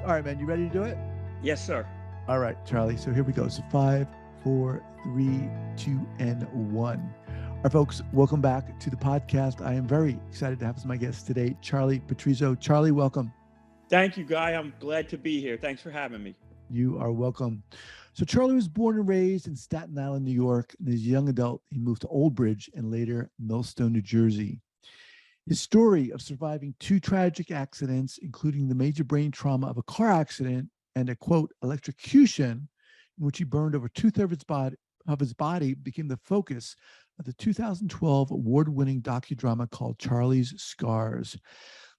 All right, man. You ready to do it? Yes, sir. All right, Charlie. So here we go. So 5, 4, 3, 2, and 1. All right, folks. Welcome back to the podcast. I am very excited to have as my guest today, Charlie Petrizzo. Charlie, welcome. Thank you, Guy. I'm glad to be here. Thanks for having me. You are welcome. So Charlie was born and raised in Staten Island, New York. And as a young adult, he moved to Old Bridge and later Millstone, New Jersey. His story of surviving 2 tragic accidents, including the major brain trauma of a car accident and a, quote, electrocution, in which he burned over 2/3 of his body, became the focus of the 2012 award-winning docu-drama called Charlie's Scars.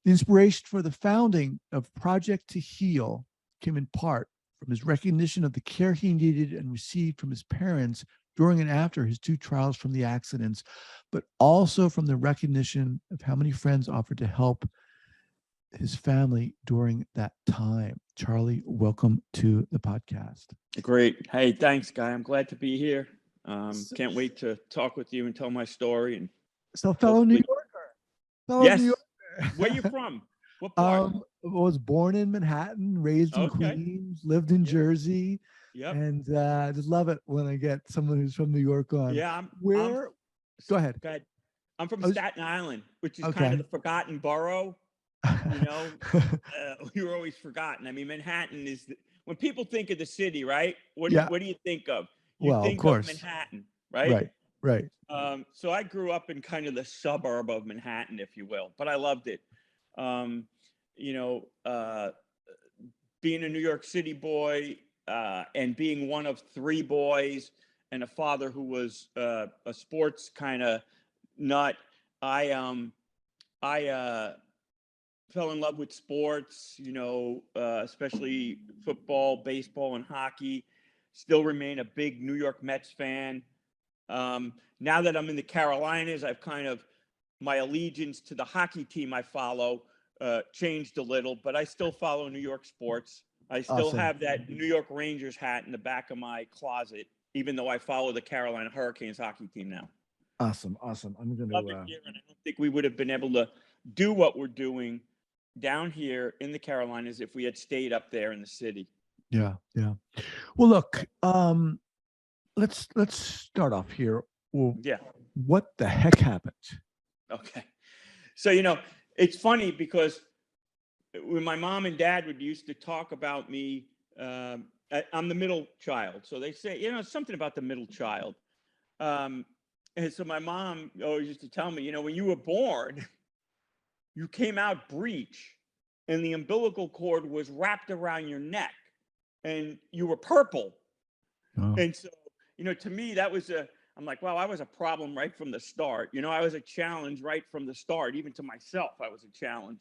The inspiration for the founding of Project to Heal came in part from his recognition of the care he needed and received from his parents during and after his 2 trials from the accidents, but also from the recognition of how many friends offered to help his family during that time. Charlie, welcome to the podcast. Great. Hey, thanks, Guy. I'm glad to be here. Can't wait to talk with you and tell my story. And so, fellow New Yorker. Yes. New Yorker. Where you from? What part? I was born in Manhattan, raised in Queens, lived in Jersey. Yep. And just love it when I get someone who's from New York on. Yeah. Go ahead. I'm from Staten Island, which is kind of the forgotten borough. You know, we were always forgotten. I mean, Manhattan is, when people think of the city, right? What do you think of? You think of Manhattan, right? Right. So I grew up in kind of the suburb of Manhattan, if you will, but I loved it. Being a New York City boy, and being one of 3 boys and a father who was a sports kind of nut, I fell in love with sports, especially football, baseball, and hockey. Still remain a big New York Mets fan. Now that I'm in the Carolinas, I've kind of, my allegiance to the hockey team I follow changed a little, but I still follow New York sports. I still have that New York Rangers hat in the back of my closet, even though I follow the Carolina Hurricanes hockey team now. Awesome. I'm going to love it here, and I don't think we would have been able to do what we're doing down here in the Carolinas if we had stayed up there in the city. Yeah. Well, look, let's start off here. Well, yeah. What the heck happened? Okay. So, it's funny because when my mom and dad would used to talk about me, I'm the middle child. So they say, something about the middle child. And so my mom always used to tell me, when you were born, you came out breech and the umbilical cord was wrapped around your neck and you were purple. Oh. And so, to me, that was I'm like, wow, I was a problem right from the start. I was a challenge right from the start. Even to myself, I was a challenge.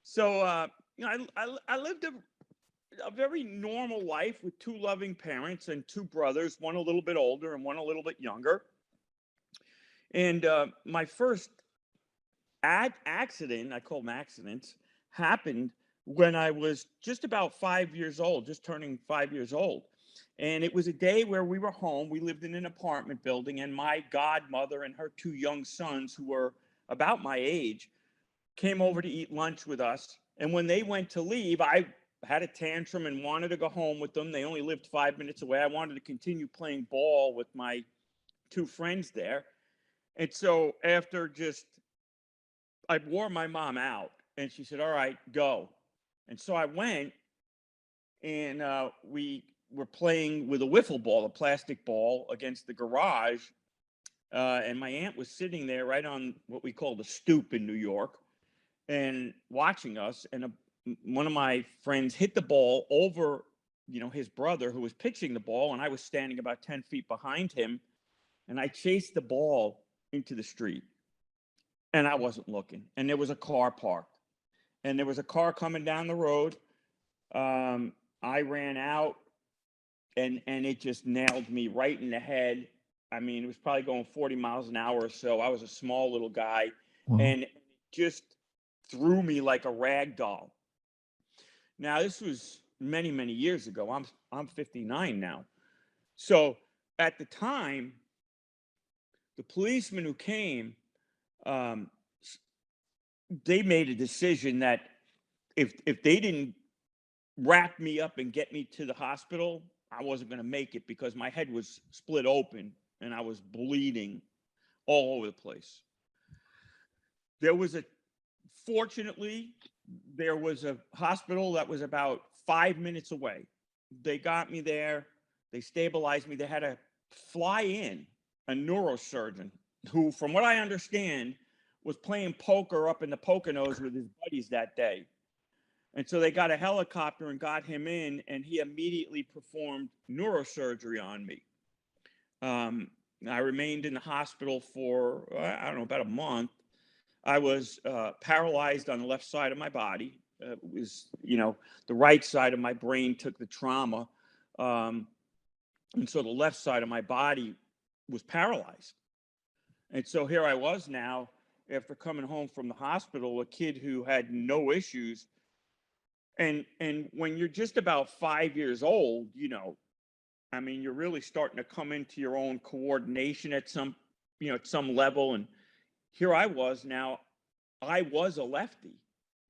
So, I lived a very normal life with 2 loving parents and 2 brothers, one a little bit older and one a little bit younger. And my first accident, I call them accidents, happened when I was just about 5 years old, just turning 5 years old. And it was a day where we were home. We lived in an apartment building, and my godmother and her 2 young sons, who were about my age, came over to eat lunch with us. And when they went to leave, I had a tantrum and wanted to go home with them. They only lived 5 minutes away. I wanted to continue playing ball with my 2 friends there. And so after I wore my mom out, and she said, all right, go. And so I went, and we were playing with a wiffle ball, a plastic ball, against the garage. And my aunt was sitting there right on what we call the stoop in New York and watching us. And one of my friends hit the ball over, his brother who was pitching the ball. And I was standing about 10 feet behind him. And I chased the ball into the street. And I wasn't looking. And there was a car parked. And there was a car coming down the road. I ran out. And it just nailed me right in the head. I mean, it was probably going 40 miles an hour or so. I was a small little guy. Wow. And it just threw me like a rag doll. Now, this was many, many years ago. I'm 59 now. So at the time, the policeman who came, they made a decision that if they didn't wrap me up and get me to the hospital, I wasn't going to make it because my head was split open and I was bleeding all over the place. There was a, fortunately, there was a hospital that was about 5 minutes away. They got me there. They stabilized me. They had to fly in a neurosurgeon who, from what I understand, was playing poker up in the Poconos with his buddies that day. And so they got a helicopter and got him in, and he immediately performed neurosurgery on me. I remained in the hospital for, I don't know, about a month. I was paralyzed on the left side of my body. It was, the right side of my brain took the trauma. And so the left side of my body was paralyzed. And so here I was now, after coming home from the hospital, a kid who had no issues. And when you're just about 5 years old, you're really starting to come into your own coordination at some level. And here I was now, I was a lefty,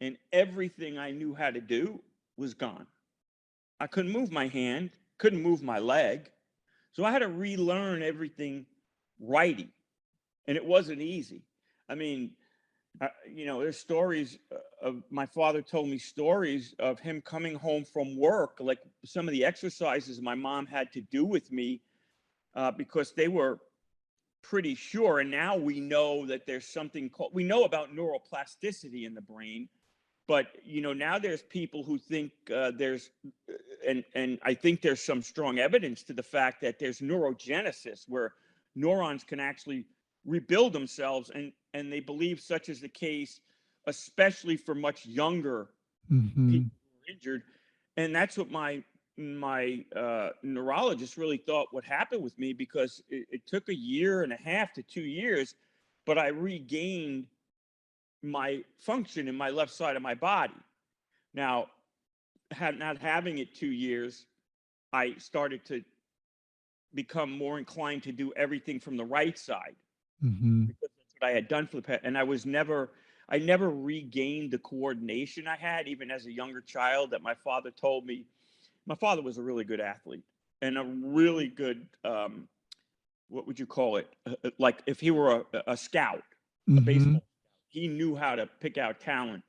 and everything I knew how to do was gone. I couldn't move my hand, couldn't move my leg. So I had to relearn everything righty, and it wasn't easy. There's stories of my father told me stories of him coming home from work, like some of the exercises my mom had to do with me because they were pretty sure. And now we know that there's something called, we know about neuroplasticity in the brain, but now there's people who think and I think there's some strong evidence to the fact that there's neurogenesis where neurons can actually rebuild themselves, and they believe such is the case, especially for much younger people who are injured. And that's what my neurologist really thought would happen with me, because it took 1.5 years to 2 years, but I regained my function in my left side of my body. Now, not having it 2 years, I started to become more inclined to do everything from the right side. Because that's what I had done for the past, and I never regained the coordination I had, even as a younger child, that my father told me. My father was a really good athlete and a really good, what would you call it? Like if he were a scout, a baseball, he knew how to pick out talent.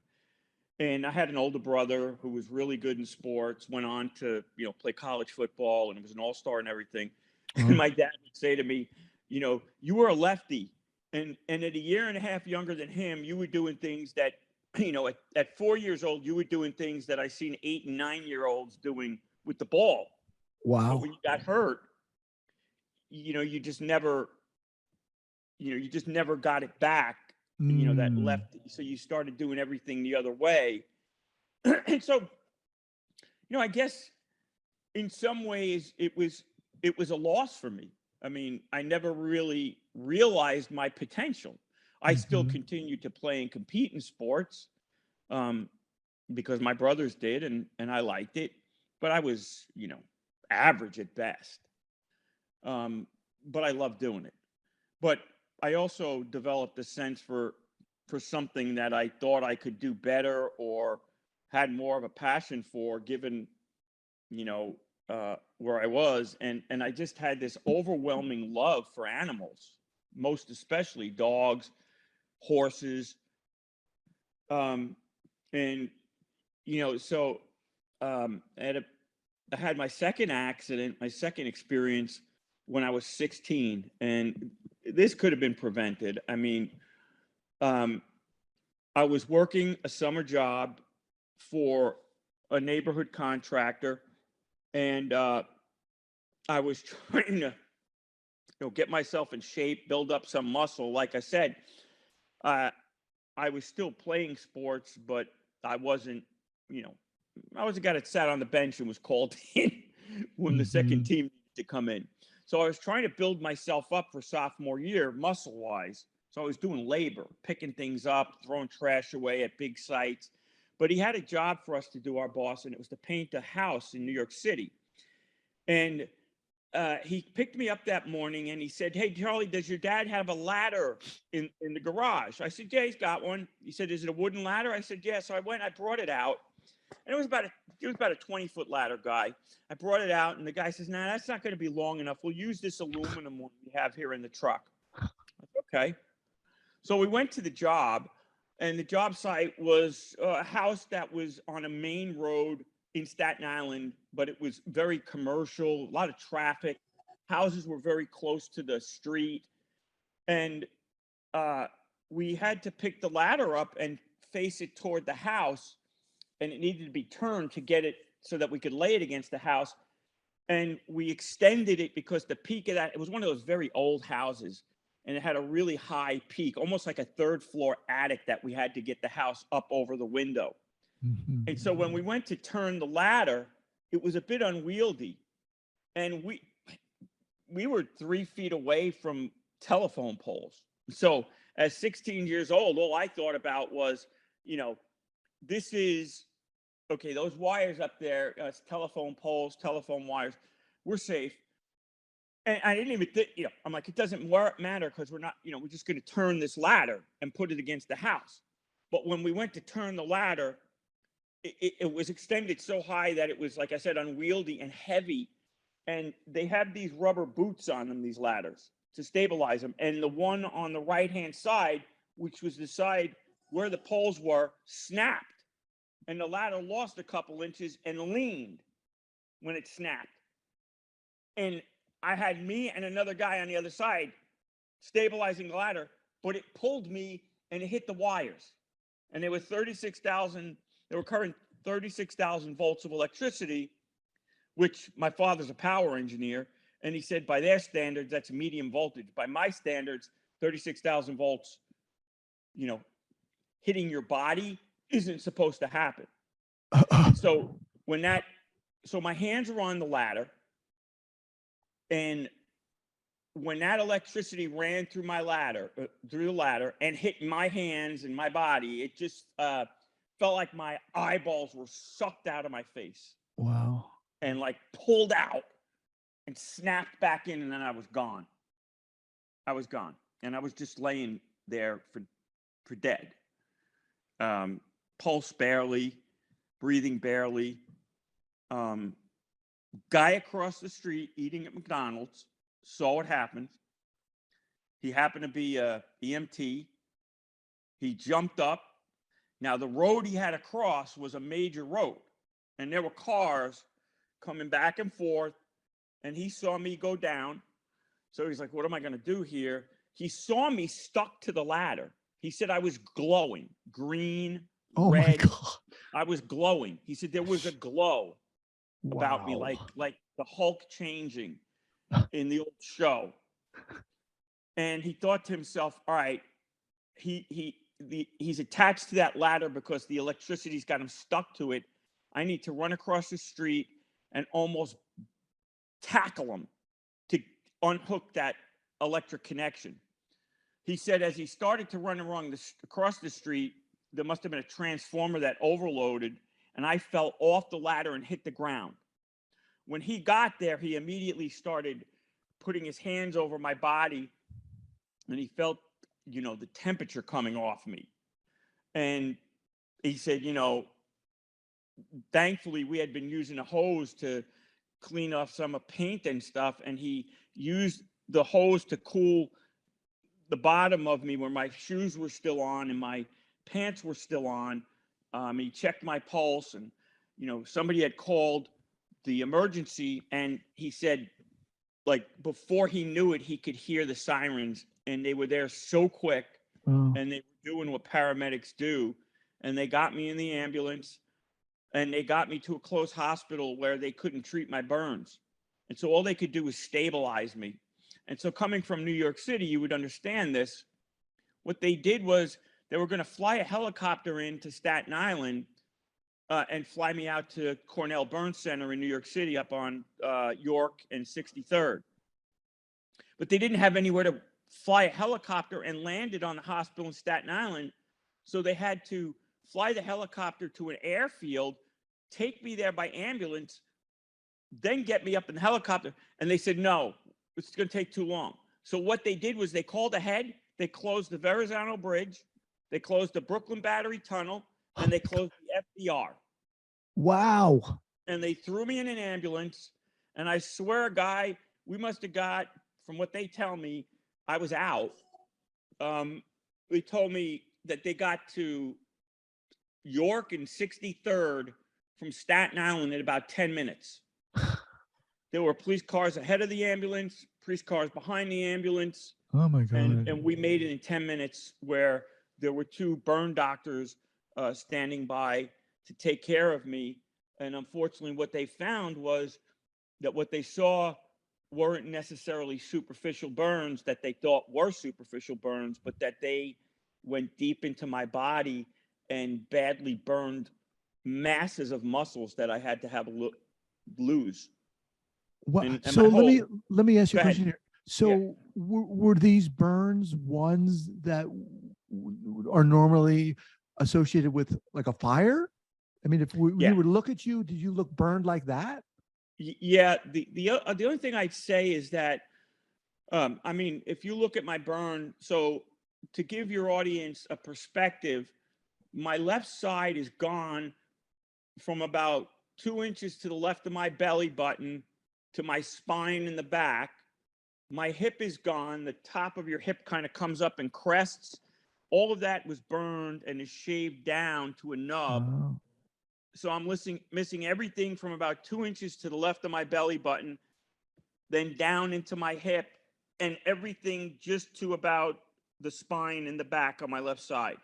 And I had an older brother who was really good in sports, went on to, play college football, and was an all-star and everything. And my dad would say to me, you were a lefty, and at 1.5 years younger than him, you were doing things that, at 4 years old, you were doing things that I seen 8 and 9-year-olds doing with the ball. Wow. But when you got hurt, you just never got it back, that lefty. So you started doing everything the other way. And so, I guess in some ways it was a loss for me. I never really realized my potential. I still continued to play and compete in sports because my brothers did, and I liked it, but I was, average at best. But I loved doing it. But I also developed a sense for something that I thought I could do better or had more of a passion for, given, where I was. And I just had this overwhelming love for animals, most especially dogs, horses. I had my second accident, my second experience when I was 16, and this could have been prevented. I was working a summer job for a neighborhood contractor, and I was trying to, get myself in shape, build up some muscle. Like I said, I was still playing sports, but I wasn't, I was a guy that sat on the bench and was called in when the second team needed to come in. So I was trying to build myself up for sophomore year, muscle-wise. So I was doing labor, picking things up, throwing trash away at big sites. But he had a job for us to do, our boss, and it was to paint a house in New York City. And he picked me up that morning and he said, "Hey, Charlie, does your dad have a ladder in the garage?" I said, "Yeah, he's got one." He said, "Is it a wooden ladder?" I said, "Yeah." So I went, I brought it out, And it was about a 20-foot ladder, guy. I brought it out, and the guy says, "Nah, that's not going to be long enough. We'll use this aluminum one we have here in the truck." I said, okay. So we went to the job, and the job site was a house that was on a main road in Staten Island, but it was very commercial, a lot of traffic. Houses were very close to the street, and we had to pick the ladder up and face it toward the house, and it needed to be turned to get it so that we could lay it against the house. And we extended it because the peak of that, it was one of those very old houses, and it had a really high peak, almost like a third floor attic that we had to get the house up over the window. Mm-hmm. And so when we went to turn the ladder, it was a bit unwieldy. And we were 3 feet away from telephone poles. So at 16 years old, all I thought about was, this is, okay, those wires up there, telephone poles, telephone wires, we're safe. And I didn't even think, I'm like, it doesn't matter because we're not, we're just going to turn this ladder and put it against the house. But when we went to turn the ladder, it was extended so high that it was, like I said, unwieldy and heavy. And they have these rubber boots on them, these ladders, to stabilize them. And the one on the right-hand side, which was the side where the poles were, snapped. And the ladder lost a couple inches and leaned when it snapped. And I had me and another guy on the other side stabilizing the ladder, but it pulled me and it hit the wires. And they were current 36,000 volts of electricity, which my father's a power engineer. And he said, by their standards, that's medium voltage. By my standards, 36,000 volts, hitting your body isn't supposed to happen. So so my hands are on the ladder, and when that electricity ran through the ladder and hit my hands and my body, it just felt like my eyeballs were sucked out of my face. Wow. And like pulled out and snapped back in, and then I was gone. And I was just laying there for dead. Pulse barely, breathing barely. Guy across the street eating at McDonald's saw what happened. He happened to be a EMT. He jumped up. Now, the road he had to cross was a major road, and there were cars coming back and forth, and he saw me go down. So he's like, what am I going to do here? He saw me stuck to the ladder. He said I was glowing, green, oh red. My God. I was glowing. He said there was a glow about me, like the Hulk changing in the old show. And he thought to himself, all right, he's attached to that ladder because the electricity's got him stuck to it. I need to run across the street and almost tackle him to unhook that electric connection. He said as he started to run across the street, there must have been a transformer that overloaded, and I fell off the ladder and hit the ground. When he got there, he immediately started putting his hands over my body, and he felt, the temperature coming off me. And he said, thankfully we had been using a hose to clean off some paint and stuff, and he used the hose to cool the bottom of me where my shoes were still on and my pants were still on. He checked my pulse, and somebody had called the emergency, and he said, like, before he knew it, he could hear the sirens, and they were there so quick. And they were doing what paramedics do, and they got me in the ambulance, and they got me to a close hospital where they couldn't treat my burns. And so all they could do was stabilize me. And so coming from New York City, you would understand this. What they did was they were going to fly a helicopter into Staten Island and fly me out to Cornell Burn Center in New York City up on York and 63rd. But they didn't have anywhere to fly a helicopter and land it on the hospital in Staten Island. So they had to fly the helicopter to an airfield, take me there by ambulance, then get me up in the helicopter. And they said, no, it's going to take too long. So what they did was they called ahead. They closed the Verrazano Bridge. They closed the Brooklyn Battery Tunnel, and they closed the FDR. Wow. And they threw me in an ambulance. And I swear, guy, we must have got, from what they tell me, I was out. They told me that they got to York and 63rd from Staten Island in about 10 minutes. There were police cars ahead of the ambulance, police cars behind the ambulance. Oh my God. And we made it in 10 minutes, where there were two burn doctors standing by to take care of me. And unfortunately, what they found was that what they saw weren't necessarily superficial burns that they thought were superficial burns, but that they went deep into my body and badly burned masses of muscles that I had to have lose. What? And So my let me ask you go a ahead. question here. Yeah. So were these burns ones that are normally associated with like a fire? I mean, if we Yeah. would look at you, did you look burned like that? Yeah. The only thing I'd say is that, I mean, if you look at my burn, so to give your audience a perspective, my left side is gone from about 2 inches to the left of my belly button to my spine in the back. My hip is gone. The top of your hip kind of comes up and crests. All of that was burned and is shaved down to a nub. Oh. So I'm missing everything from about 2 inches to the left of my belly button, then down into my hip, and everything just to about the spine in the back on my left side.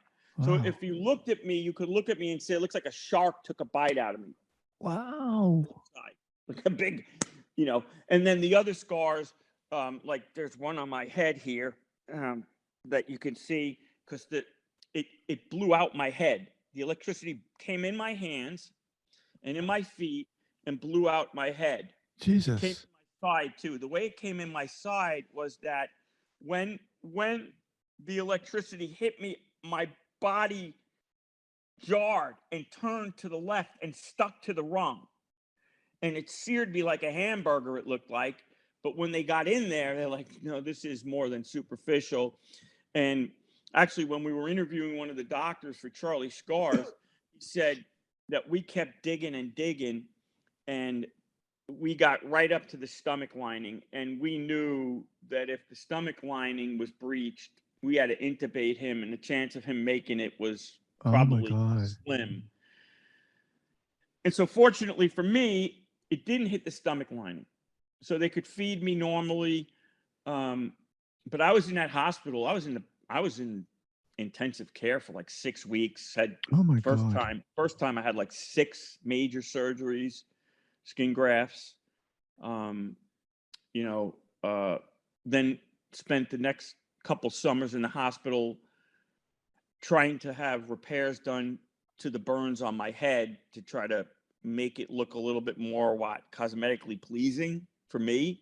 So Wow. if you looked at me, you could look at me and say, it looks like a shark took a bite out of me. Wow. Like a big, and then the other scars, like there's one on my head here that you can see, because it blew out my head. The electricity came in my hands and in my feet and blew out my head. It came Jesus. in my side too. The way it came in my side was that when the electricity hit me, my body jarred and turned to the left and stuck to the rung. And it seared me like a hamburger, it looked like. But when they got in there, they're like, no, this is more than superficial. And actually, when we were interviewing one of the doctors for Charlie Scars, he said that we kept digging and digging, and we got right up to the stomach lining. And we knew that if the stomach lining was breached, we had to intubate him, and the chance of him making it was probably slim. And so fortunately for me, it didn't hit the stomach lining. So they could feed me normally. But I was in that hospital. I was in intensive care for like 6 weeks. Had first time I had like 6 major surgeries, skin grafts. Then spent the next couple summers in the hospital trying to have repairs done to the burns on my head to try to make it look a little bit more cosmetically pleasing for me,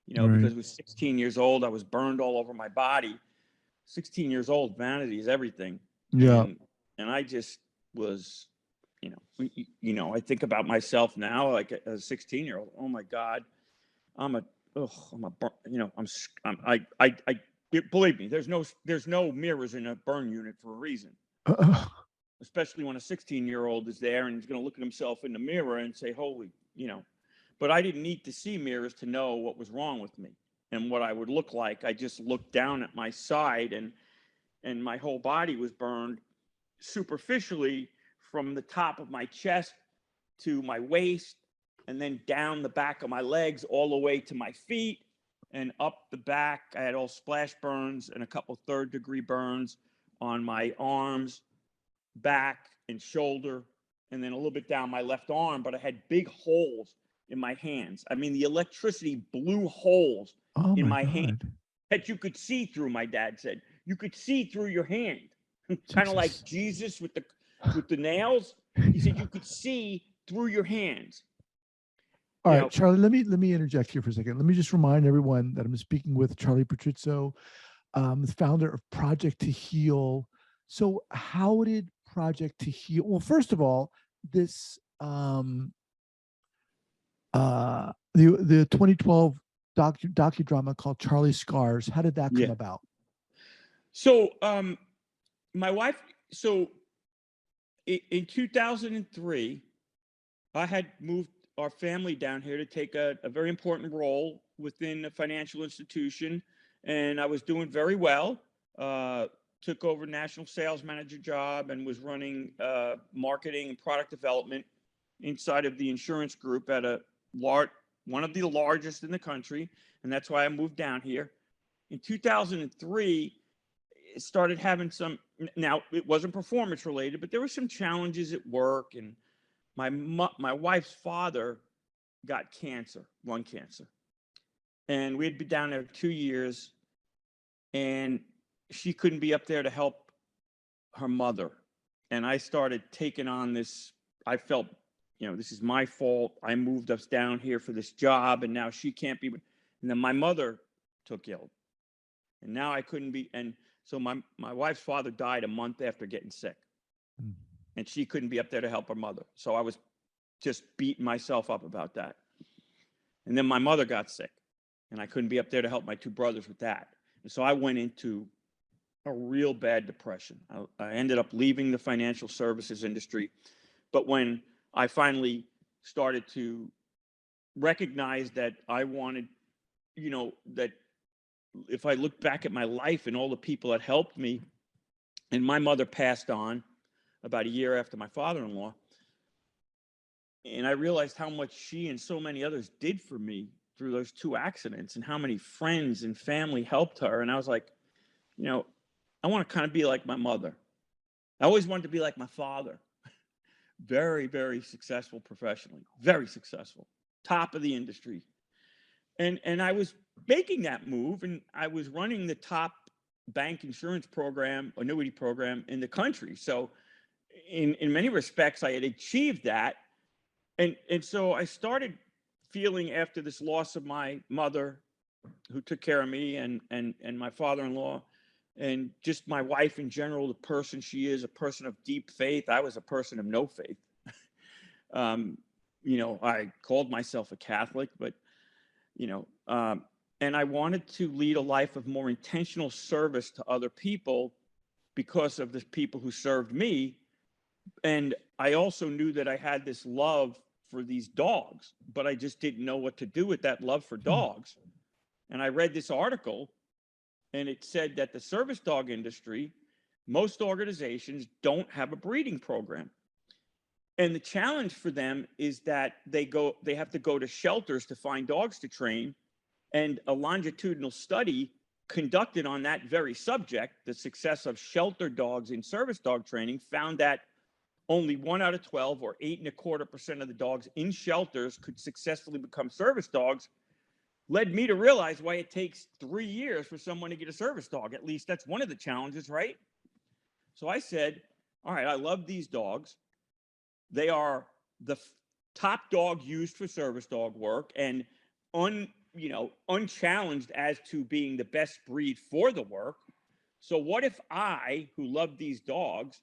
because I was 16 years old. I was burned all over my body. 16 years old, vanity is everything. Yeah. And I just was, I think about myself now, like as a 16-year-old. Oh my God, believe me, there's no mirrors in a burn unit for a reason. Especially when a 16-year-old is there and he's going to look at himself in the mirror and say, holy, but I didn't need to see mirrors to know what was wrong with me and what I would look like. I just looked down at my side, and my whole body was burned superficially from the top of my chest to my waist, and then down the back of my legs all the way to my feet and up the back. I had all splash burns and a couple third-degree burns on my arms, back, and shoulder, and then a little bit down my left arm. But I had big holes in my hands. I mean, the electricity blew holes in my hand that you could see through. My dad said you could see through your hand, kind of like Jesus with the nails. He said you could see through your hands. All right, Charlie, let me interject here for a second. Let me just remind everyone that I'm speaking with Charlie Petrizzo, the founder of Project to Heal. So how did Project to Heal? Well, first of all, this the 2012 docu-drama called Charlie Scars, how did that come about? So my wife, in 2003, I had moved our family down here to take a very important role within a financial institution, and I was doing very well. Uh, Took over national sales manager job and was running marketing and product development inside of the insurance group at a large, one of the largest in the country, and that's why I moved down here. In 2003, it started having some. Now it wasn't performance related, but there were some challenges at work, and my wife's father got cancer, lung cancer, and we'd been down there 2 years, and she couldn't be up there to help her mother, and I started taking on this. I felt, this is my fault. I moved us down here for this job, and now she can't be. And then my mother took ill, and now I couldn't be. And so my wife's father died a month after getting sick, and she couldn't be up there to help her mother. So I was just beating myself up about that. And then my mother got sick, and I couldn't be up there to help my two brothers with that. And so I went into a real bad depression. I ended up leaving the financial services industry. But when I finally started to recognize that I wanted, that if I look back at my life and all the people that helped me, and my mother passed on about a year after my father-in-law, and I realized how much she and so many others did for me through those two accidents, and how many friends and family helped her. And I was like, I want to kind of be like my mother. I always wanted to be like my father. Very, very successful professionally, very successful, top of the industry. And I was making that move, and I was running the top bank insurance program, annuity program in the country. So in many respects, I had achieved that. And so I started feeling, after this loss of my mother, who took care of me, and my father-in-law, and just my wife in general, the person she is, a person of deep faith. I was a person of no faith. I called myself a Catholic, but, and I wanted to lead a life of more intentional service to other people because of the people who served me. And I also knew that I had this love for these dogs, but I just didn't know what to do with that love for dogs. And I read this article, and it said that the service dog industry, most organizations don't have a breeding program. And the challenge for them is that they have to go to shelters to find dogs to train. And a longitudinal study conducted on that very subject, the success of shelter dogs in service dog training, found that only 1 out of 12, or 8.25% of the dogs in shelters could successfully become service dogs. Led me to realize why it takes 3 years for someone to get a service dog. At least that's one of the challenges, right? So I said, all right, I love these dogs. They are the top dog used for service dog work, and unchallenged as to being the best breed for the work. So what if I, who love these dogs,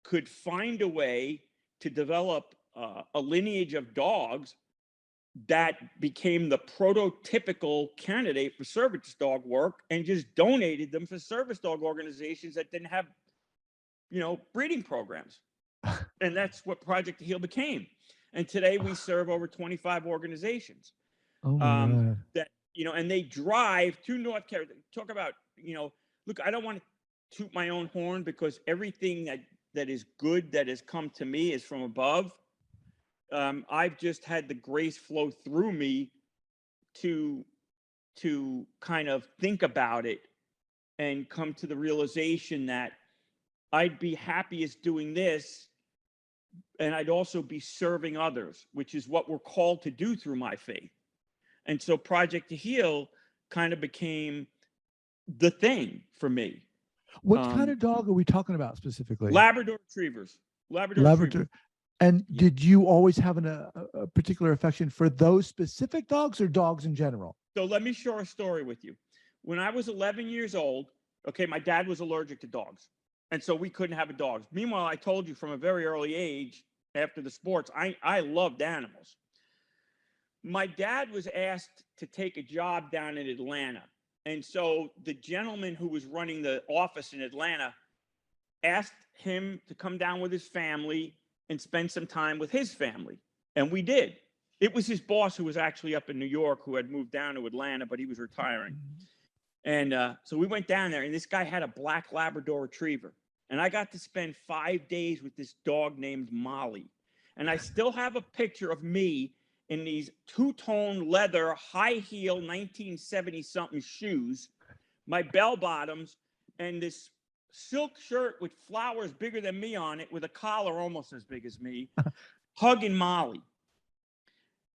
could find a way to develop a lineage of dogs that became the prototypical candidate for service dog work, and just donated them for service dog organizations that didn't have, breeding programs. And that's what Project to Heal became. And today we serve over 25 organizations. Oh my God. That, and they drive to North Carolina. Talk about, look, I don't want to toot my own horn, because everything that is good that has come to me is from above. I've just had the grace flow through me to kind of think about it and come to the realization that I'd be happiest doing this, and I'd also be serving others, which is what we're called to do through my faith. And so Project to Heal kind of became the thing for me. What kind of dog are we talking about specifically? Labrador Retrievers. Labrador. And did you always have a particular affection for those specific dogs, or dogs in general? So let me share a story with you. When I was 11 years old, okay, my dad was allergic to dogs, and so we couldn't have a dog. Meanwhile, I told you from a very early age, after the sports, I loved animals. My dad was asked to take a job down in Atlanta. And so the gentleman who was running the office in Atlanta asked him to come down with his family and spend some time with his family. And we did. It was his boss who was actually up in New York, who had moved down to Atlanta, but he was retiring. And so we went down there, and this guy had a black Labrador retriever. And I got to spend 5 days with this dog named Molly. And I still have a picture of me in these two-tone leather, high-heel 1970-something shoes, my bell bottoms, and this silk shirt with flowers bigger than me on it with a collar almost as big as me, hugging Molly.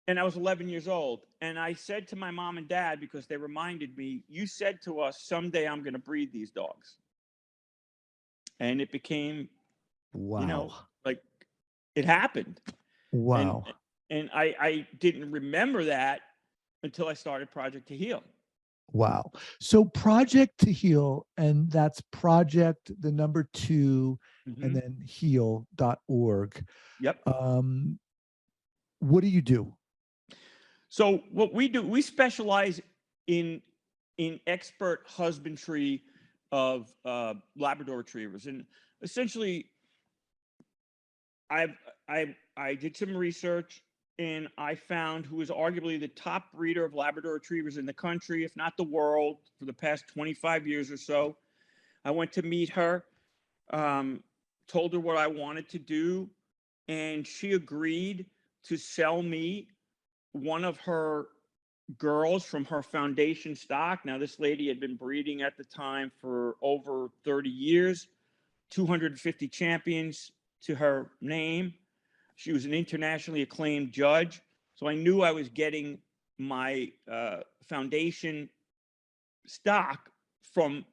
And I was 11 years old. And I said to my mom and dad, because they reminded me, you said to us, someday I'm going to breed these dogs. And it became, like it happened. Wow. And I didn't remember that until I started Project to Heal. Wow. So Project to Heal, and that's project, the number 2, and then heal.org. Yep. What do you do? So what we do, we specialize in expert husbandry of Labrador retrievers. And essentially, I did some research, and I found who is arguably the top breeder of Labrador retrievers in the country, if not the world, for the past 25 years or so. I went to meet her, told her what I wanted to do, and she agreed to sell me one of her girls from her foundation stock. Now, this lady had been breeding at the time for over 30 years, 250 champions to her name. She was an internationally acclaimed judge. So I knew I was getting my foundation stock from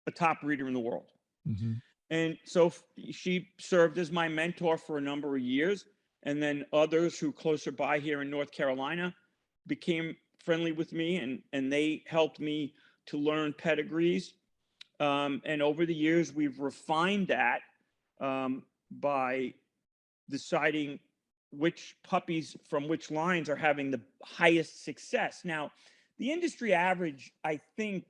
a top breeder in the world. Mm-hmm. And so she served as my mentor for a number of years. And then others who closer by here in North Carolina became friendly with me, and they helped me to learn pedigrees. And over the years, we've refined that by deciding which puppies from which lines are having the highest success. Now, the industry average, I think,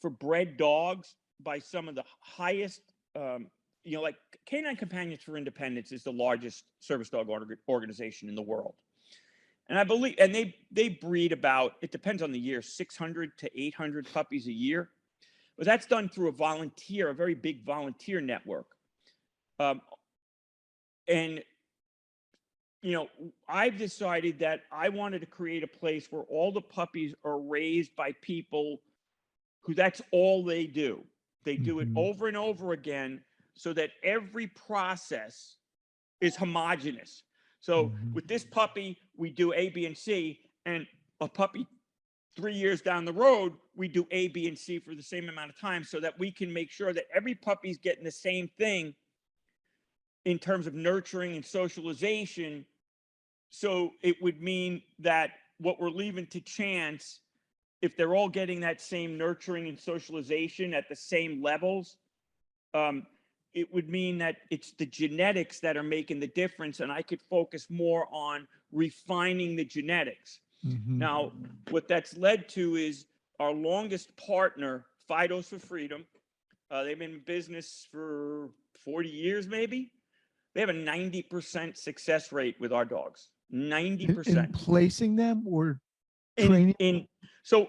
for bred dogs by some of the highest, like Canine Companions for Independence is the largest service dog organization in the world. And I believe, and they breed about, it depends on the year, 600 to 800 puppies a year. But that's done through a very big volunteer network. And I've decided that I wanted to create a place where all the puppies are raised by people who that's all they do. They do it over and over again so that every process is homogenous. So with this puppy, we do A, B, and C, and a puppy 3 years down the road, we do A, B, and C for the same amount of time so that we can make sure that every puppy's getting the same thing in terms of nurturing and socialization. So it would mean that what we're leaving to chance, if they're all getting that same nurturing and socialization at the same levels, it would mean that it's the genetics that are making the difference, and I could focus more on refining the genetics. Now, what that's led to is our longest partner, Fidos for Freedom. They've been in business for 40 years, maybe. They have a 90% success rate with our dogs. 90%. In placing them or training? So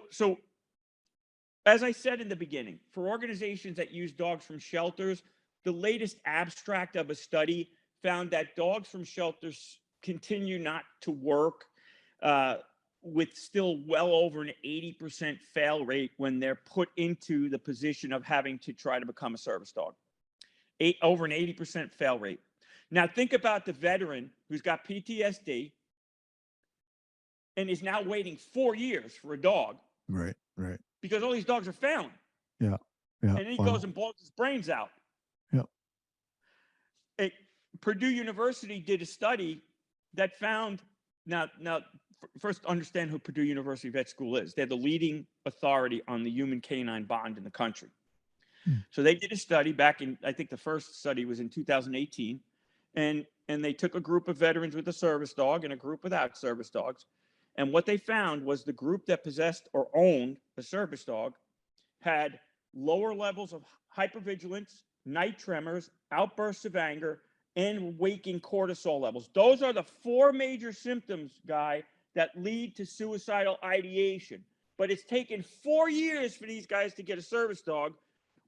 as I said in the beginning, for organizations that use dogs from shelters, the latest abstract of a study found that dogs from shelters continue not to work with still well over an 80% fail rate when they're put into the position of having to try to become a service dog. Over an 80% fail rate. Now think about the veteran who's got PTSD and is now waiting 4 years for a dog. Right. Because all these dogs are failing. Yeah. And then he goes and blows his brains out. Yeah. Purdue University did a study that found, now first understand who Purdue University Vet School is. They're the leading authority on the human canine bond in the country. So they did a study back in, I think the first study was in 2018. And they took a group of veterans with a service dog and a group without service dogs. And what they found was the group that possessed or owned a service dog had lower levels of hypervigilance, night tremors, outbursts of anger, and waking cortisol levels. Those are the 4 major symptoms, Guy, that lead to suicidal ideation. But it's taken 4 years for these guys to get a service dog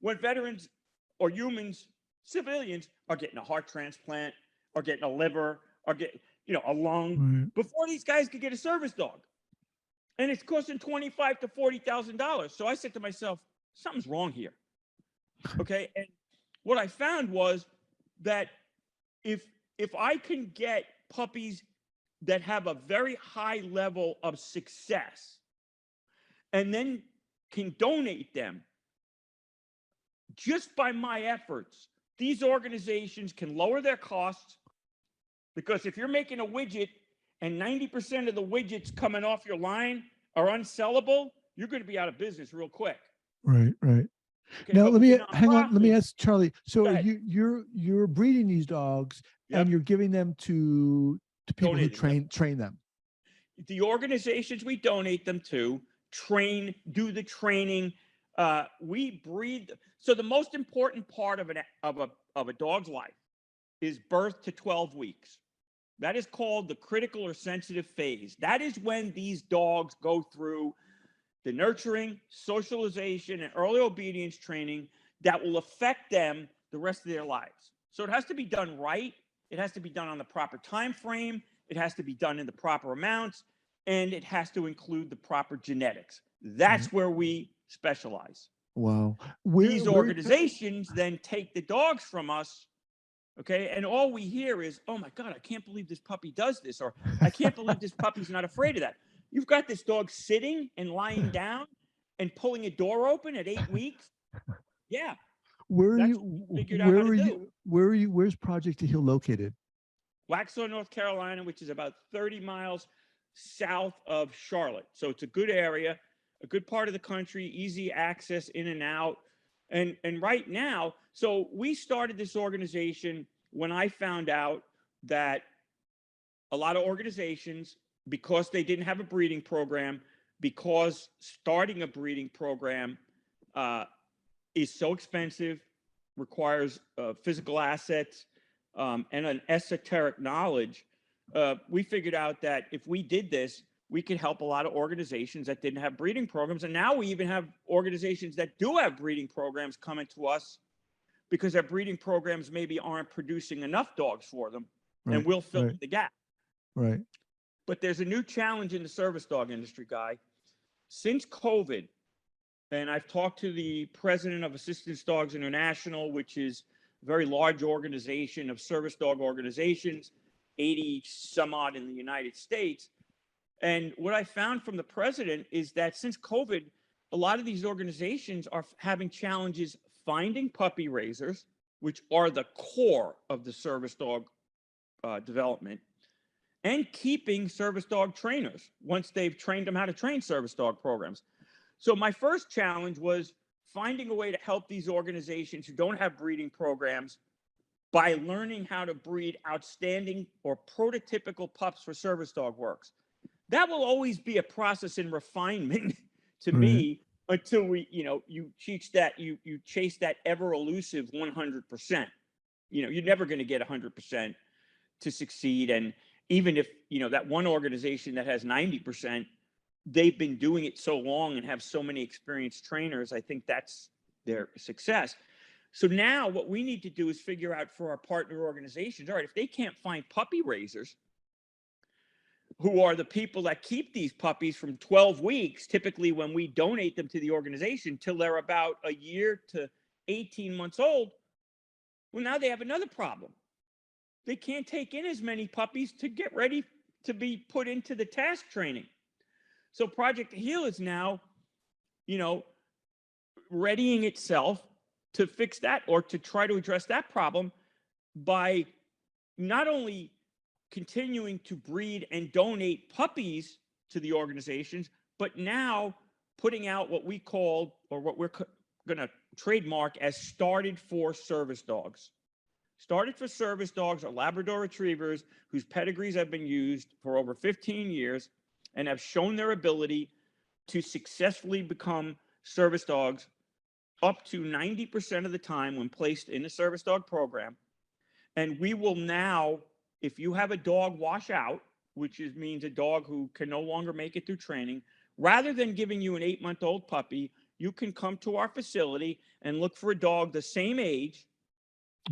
when veterans or humans, civilians, are getting a heart transplant, or getting a liver, or getting, a lung, before these guys could get a service dog. And it's costing $25,000 to $40,000. So I said to myself, something's wrong here. Okay. And what I found was that if I can get puppies that have a very high level of success and then can donate them just by my efforts, these organizations can lower their costs, because if you're making a widget and 90% of the widgets coming off your line are unsellable, you're going to be out of business real quick. Right. Okay, Now let me hang on. Let me nonprofit- ask Charlie. So you're breeding these dogs Yep. and you're giving them to people who Donating, train them. The organizations we donate them to do the training. We breed. So the most important part of a dog's life is birth to 12 weeks. That is called the critical or sensitive phase. That is when these dogs go through the nurturing, socialization, and early obedience training that will affect them the rest of their lives. So it has to be done right. It has to be done on the proper time frame. It has to be done in the proper amounts, and it has to include the proper genetics. That's where we specialize. Wow. These organizations then take the dogs from us. Okay. And all we hear is, oh my God, I can't believe this puppy does this. Or I can't believe this puppy's not afraid of that. You've got this dog sitting and lying down and pulling a door open at 8 weeks. Yeah. Where's Project to Heal located? Wachovia, North Carolina, which is about 30 miles south of Charlotte. So it's a good area, a good part of the country, easy access in and out. And right now, so we started this organization when I found out that a lot of organizations, because they didn't have a breeding program, because starting a breeding program is so expensive, requires physical assets and an esoteric knowledge, we figured out that if we did this, we could help a lot of organizations that didn't have breeding programs. And now we even have organizations that do have breeding programs coming to us because their breeding programs maybe aren't producing enough dogs for them, and we'll fill the gap. Right. But there's a new challenge in the service dog industry, Guy. Since COVID, and I've talked to the president of Assistance Dogs International, which is a very large organization of service dog organizations, 80 some odd in the United States. And what I found from the president is that since COVID, a lot of these organizations are having challenges finding puppy raisers, which are the core of the service dog development, and keeping service dog trainers once they've trained them how to train service dog programs. So my first challenge was finding a way to help these organizations who don't have breeding programs by learning how to breed outstanding or prototypical pups for service dog works. That will always be a process in refinement to me until you chase that ever elusive 100%. You're never going to get 100% to succeed. And even if, that one organization that has 90%, they've been doing it so long and have so many experienced trainers, I think that's their success. So now what we need to do is figure out for our partner organizations, all right, if they can't find puppy raisers, who are the people that keep these puppies from 12 weeks, typically when we donate them to the organization, till they're about a year to 18 months old, well, now they have another problem. They can't take in as many puppies to get ready to be put into the task training. So Project Heal is now, readying itself to fix that, or to try to address that problem by not only continuing to breed and donate puppies to the organizations, but now putting out what we call, or what we're going to trademark as Started for Service Dogs. Started for Service Dogs are Labrador retrievers whose pedigrees have been used for over 15 years and have shown their ability to successfully become service dogs up to 90% of the time when placed in a service dog program. And we will now, if you have a dog wash out, which means a dog who can no longer make it through training, rather than giving you an 8-month-old puppy, you can come to our facility and look for a dog the same age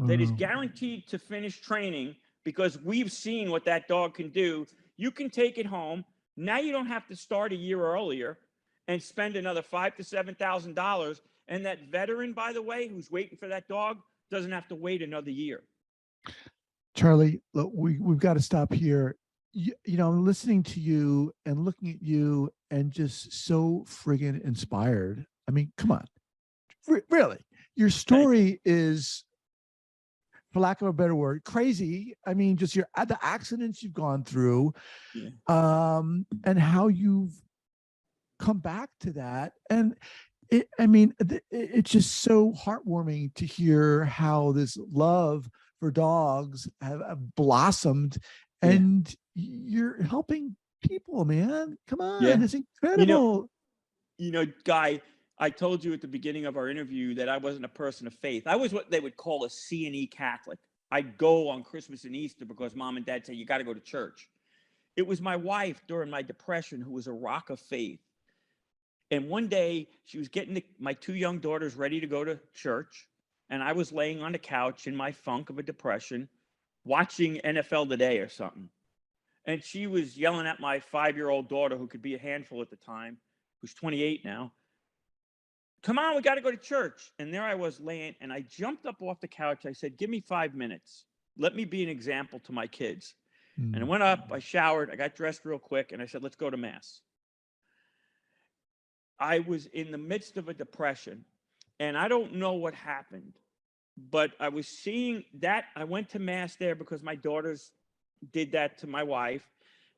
that is guaranteed to finish training, because we've seen what that dog can do. You can take it home. Now you don't have to start a year earlier and spend another $5,000 to $7,000. And that veteran, by the way, who's waiting for that dog, doesn't have to wait another year. Charlie, look, we've got to stop here. I'm listening to you and looking at you and just so friggin' inspired. I mean, come on. Really, your story is, for lack of a better word, crazy. I mean, just the accidents you've gone through, and how you've come back to that. And it's just so heartwarming to hear how this love for dogs have blossomed, and you're helping people, man. Come on, it's incredible. Guy, I told you at the beginning of our interview that I wasn't a person of faith. I was what they would call a C&E Catholic. I'd go on Christmas and Easter because mom and dad say, you got to go to church. It was my wife during my depression who was a rock of faith. And one day she was getting my 2 young daughters ready to go to church. And I was laying on the couch in my funk of a depression, watching NFL Today or something. And she was yelling at my 5-year-old daughter, who could be a handful at the time, who's 28 now. Come on, we got to go to church. And there I was laying, and I jumped up off the couch. I said, give me 5 minutes. Let me be an example to my kids. And I went up, I showered, I got dressed real quick, and I said, let's go to Mass. I was in the midst of a depression, and I don't know what happened, but I was seeing that. I went to Mass there because my daughters did that to my wife.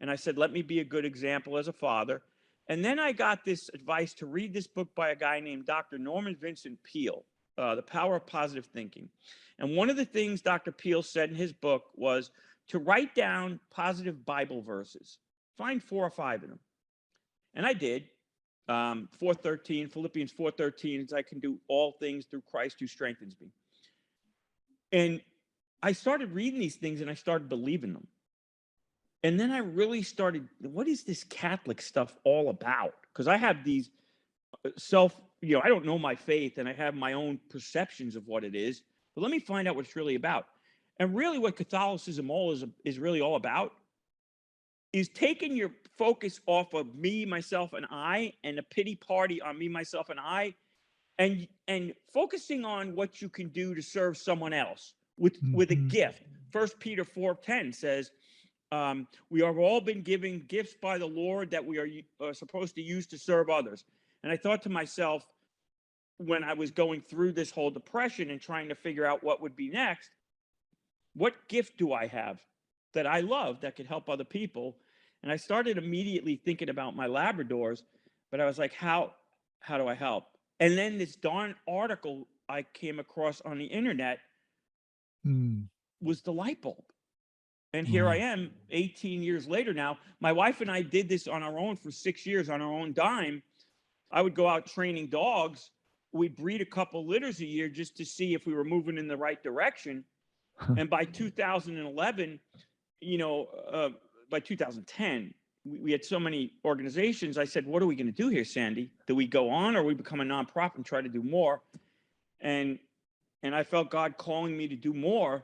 And I said, let me be a good example as a father. And then I got this advice to read this book by a guy named Dr. Norman Vincent Peale, The Power of Positive Thinking. And one of the things Dr. Peale said in his book was to write down positive Bible verses. Find 4 or 5 of them. And I did. 4:13, Philippians 4:13, I can do all things through Christ who strengthens me. And I started reading these things and I started believing them. And then I really started, what is this Catholic stuff all about? Because I have these I don't know my faith, and I have my own perceptions of what it is. But let me find out what it's really about. And really what Catholicism is really all about is taking your focus off of me, myself, and I, and a pity party on me, myself, and I, and focusing on what you can do to serve someone else with a gift. 1 Peter 4:10 says, we have all been given gifts by the Lord that we are supposed to use to serve others. And I thought to myself, when I was going through this whole depression and trying to figure out what would be next, what gift do I have that I love that could help other people? And I started immediately thinking about my Labradors, but I was like, how do I help? And then this darn article I came across on the internet was the light bulb. And here I am 18 years later now. My wife and I did this on our own for 6 years on our own dime. I would go out training dogs. We'd breed a couple litters a year just to see if we were moving in the right direction. And by 2011, by 2010, we had so many organizations. I said, what are we going to do here, Sandy? Do we go on, or we become a nonprofit and try to do more? And I felt God calling me to do more.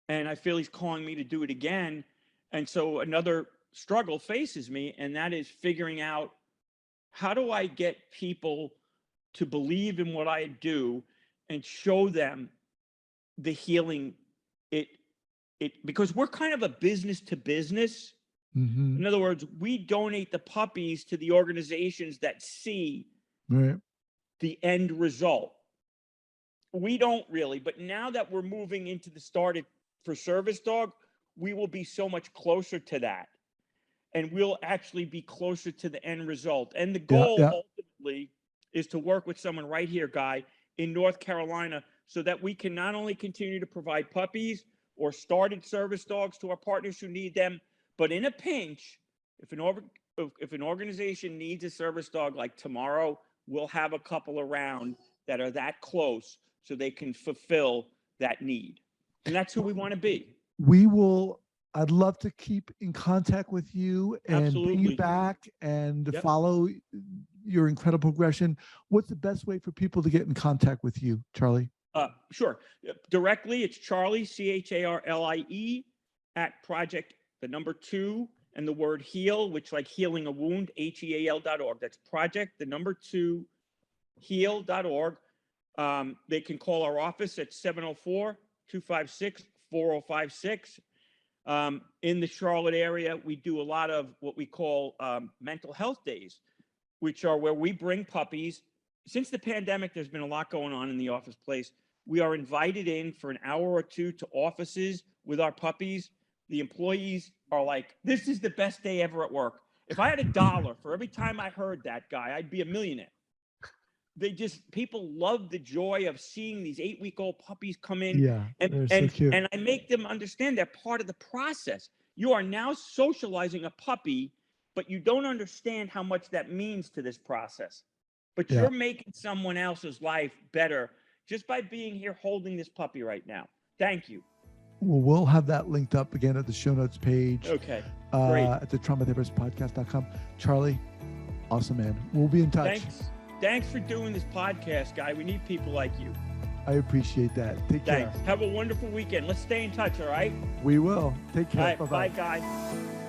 And I feel he's calling me to do it again. And so another struggle faces me, and that is figuring out, how do I get people to believe in what I do and show them the healing because we're kind of a business to business. In other words, we donate the puppies to the organizations that see the end result. We don't really, but now that we're moving into the started for service dog, we will be so much closer to that. And we'll actually be closer to the end result. And the goal ultimately is to work with someone right here, Guy, in North Carolina, so that we can not only continue to provide puppies or started service dogs to our partners who need them, but in a pinch, if an organization needs a service dog, like tomorrow, we'll have a couple around that are that close so they can fulfill that need. And that's who we want to be. I'd love to keep in contact with you and bring you back and follow your incredible progression. What's the best way for people to get in contact with you, Charlie? Sure. Directly, it's Charlie, CHARLIE, at project, the number 2, and the word heal, which like healing a wound, HEAL.org. That's project, the number 2, heal.org. They can call our office at 704-256-4056. In the Charlotte area, we do a lot of what we call mental health days, which are where we bring puppies. Since the pandemic, there's been a lot going on in the office place. We are invited in for an hour or two to offices with our puppies. The employees are like, this is the best day ever at work. If I had $1 for every time I heard that guy, I'd be a millionaire. People love the joy of seeing these 8-week-old puppies come in. Yeah, they're so cute. And I make them understand they're part of the process. You are now socializing a puppy, but you don't understand how much that means to this process. But you're making someone else's life better just by being here holding this puppy right now. Thank you. Well, we'll have that linked up again at the show notes page. Okay, great. At the traumatherapistpodcast.com. Charlie, awesome, man. We'll be in touch. Thanks for doing this podcast, guy. We need people like you. I appreciate that. Take care. Thanks. Have a wonderful weekend. Let's stay in touch, all right? We will. Take care. All right, Bye-bye. bye, guys.